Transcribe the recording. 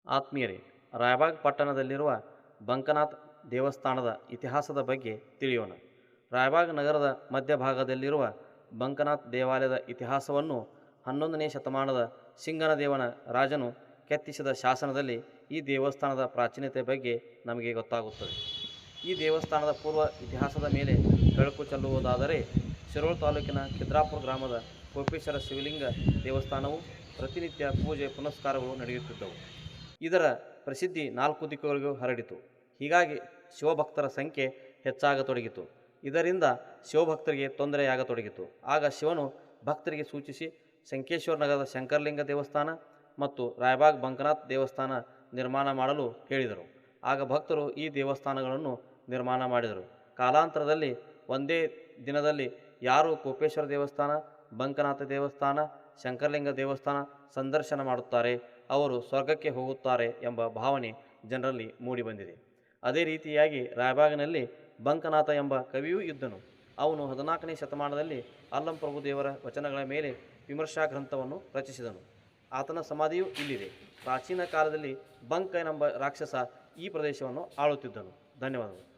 ಆತ್ಮೀಯರೇ, ರಾಯಬಾಗ್ ಪಟ್ಟಣದಲ್ಲಿರುವ ಬಂಕನಾಥ್ ದೇವಸ್ಥಾನದ ಇತಿಹಾಸದ ಬಗ್ಗೆ ತಿಳಿಯೋಣ. ರಾಯಬಾಗ್ ನಗರದ ಮಧ್ಯಭಾಗದಲ್ಲಿರುವ ಬಂಕನಾಥ್ ದೇವಾಲಯದ ಇತಿಹಾಸವನ್ನು 11ನೇ ಶತಮಾನದ ಸಿಂಗನದೇವನ ರಾಜನು ಕೆತ್ತಿಸಿದ ಶಾಸನದಲ್ಲಿ ಈ ದೇವಸ್ಥಾನದ ಪ್ರಾಚೀನತೆ ಬಗ್ಗೆ ನಮಗೆ ಗೊತ್ತಾಗುತ್ತದೆ. ಈ ದೇವಸ್ಥಾನದ ಪೂರ್ವ ಇತಿಹಾಸದ ಮೇಲೆ ಬೆಳಕು ಚೆಲ್ಲುವುದಾದರೆ, ಶಿರೋಳ ತಾಲೂಕಿನ ಖಿದ್ರಾಪುರ ಗ್ರಾಮದ ಕೋಪೇಶ್ವರ ಶಿವಲಿಂಗ ದೇವಸ್ಥಾನವು ಪ್ರತಿನಿತ್ಯ ಪೂಜೆ ಪುನಸ್ಕಾರಗಳು ನಡೆಯುತ್ತಿದ್ದವು. ಇದರ ಪ್ರಸಿದ್ಧಿ 4 ದಿಕ್ಕುಗಳಿಗೂ ಹರಡಿತು. ಹೀಗಾಗಿ ಶಿವಭಕ್ತರ ಸಂಖ್ಯೆ ಹೆಚ್ಚಾಗತೊಡಗಿತು. ಇದರಿಂದ ಶಿವಭಕ್ತರಿಗೆ ತೊಂದರೆಯಾಗತೊಡಗಿತು. ಆಗ ಶಿವನು ಭಕ್ತರಿಗೆ ಸೂಚಿಸಿ ಸಂಕೇಶ್ವರ ನಗರದ ಶಂಕರಲಿಂಗ ದೇವಸ್ಥಾನ ಮತ್ತು ರಾಯಬಾಗ್ ಬಂಕನಾಥ್ ದೇವಸ್ಥಾನ ನಿರ್ಮಾಣ ಮಾಡಲು ಹೇಳಿದರು. ಆಗ ಭಕ್ತರು ಈ ದೇವಸ್ಥಾನಗಳನ್ನು ನಿರ್ಮಾಣ ಮಾಡಿದರು. ಕಾಲಾಂತರದಲ್ಲಿ ಒಂದೇ ದಿನದಲ್ಲಿ ಯಾರು ಕೋಪೇಶ್ವರ ದೇವಸ್ಥಾನ, ಬಂಕನಾಥ ದೇವಸ್ಥಾನ, ಶಂಕರಲಿಂಗ ದೇವಸ್ಥಾನ ಸಂದರ್ಶನ ಮಾಡುತ್ತಾರೆ ಅವರು ಸ್ವರ್ಗಕ್ಕೆ ಹೋಗುತ್ತಾರೆ ಎಂಬ ಭಾವನೆ ಜನರಲ್ಲಿ ಮೂಡಿಬಂದಿದೆ. ಅದೇ ರೀತಿಯಾಗಿ ರಾಯಬಾಗಿನಲ್ಲಿ ಬಂಕನಾಥ ಎಂಬ ಕವಿಯೂ ಇದ್ದನು. ಅವನು 14ನೇ ಶತಮಾನದಲ್ಲಿ ಅಲ್ಲಂ ಪ್ರಭು ದೇವರ ವಚನಗಳ ಮೇಲೆ ವಿಮರ್ಶಾ ಗ್ರಂಥವನ್ನು ರಚಿಸಿದನು. ಆತನ ಸಮಾಧಿಯೂ ಇಲ್ಲಿದೆ. ಪ್ರಾಚೀನ ಕಾಲದಲ್ಲಿ ಬಂಕ ಎಂಬ ರಾಕ್ಷಸ ಈ ಪ್ರದೇಶವನ್ನು ಆಳುತ್ತಿದ್ದನು. ಧನ್ಯವಾದಗಳು.